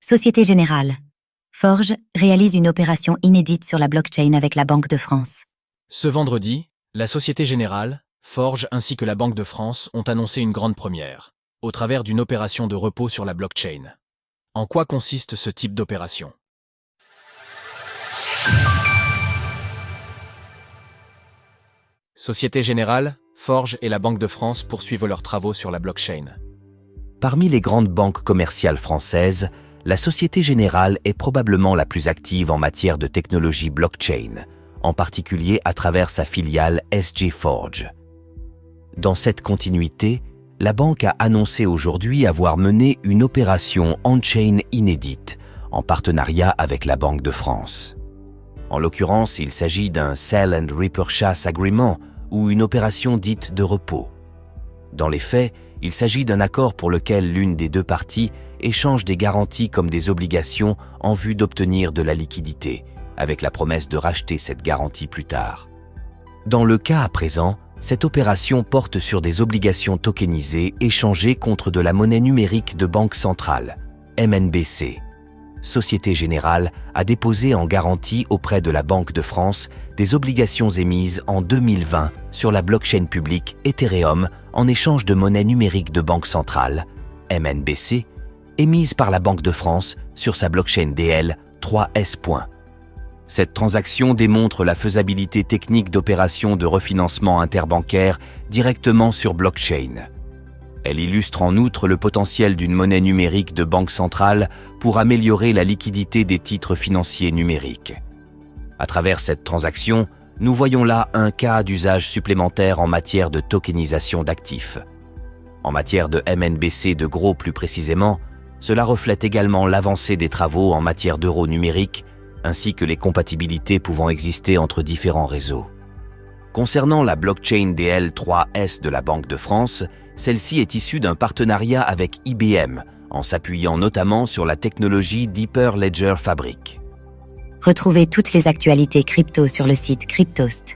Société Générale. Forge réalise une opération inédite sur la blockchain avec la Banque de France. Ce vendredi, la Société Générale, Forge ainsi que la Banque de France ont annoncé une grande première, au travers d'une opération de repos sur la blockchain. En quoi consiste ce type d'opération ? Société Générale, Forge et la Banque de France poursuivent leurs travaux sur la blockchain. Parmi les grandes banques commerciales françaises, la Société Générale est probablement la plus active en matière de technologie blockchain, en particulier à travers sa filiale SG Forge. Dans cette continuité, la banque a annoncé aujourd'hui avoir mené une opération on-chain inédite, en partenariat avec la Banque de France. En l'occurrence, il s'agit d'un Sell and Repurchase Agreement ou une opération dite de repos. Dans les faits, il s'agit d'un accord pour lequel l'une des deux parties échange des garanties comme des obligations en vue d'obtenir de la liquidité, avec la promesse de racheter cette garantie plus tard. Dans le cas à présent, cette opération porte sur des obligations tokenisées échangées contre de la monnaie numérique de banque centrale, MNBC. Société Générale a déposé en garantie auprès de la Banque de France des obligations émises en 2020 sur la blockchain publique Ethereum en échange de monnaie numérique de banque centrale, MNBC, émise par la Banque de France sur sa blockchain DL 3S. Cette transaction démontre la faisabilité technique d'opérations de refinancement interbancaire directement sur blockchain. Elle illustre en outre le potentiel d'une monnaie numérique de banque centrale pour améliorer la liquidité des titres financiers numériques. À travers cette transaction, nous voyons là un cas d'usage supplémentaire en matière de tokenisation d'actifs. En matière de MNBC de gros plus précisément, cela reflète également l'avancée des travaux en matière d'euros numériques ainsi que les compatibilités pouvant exister entre différents réseaux. Concernant la blockchain DL3S de la Banque de France, celle-ci est issue d'un partenariat avec IBM, en s'appuyant notamment sur la technologie d'Hyperledger Fabric. Retrouvez toutes les actualités crypto sur le site cryptost.fr.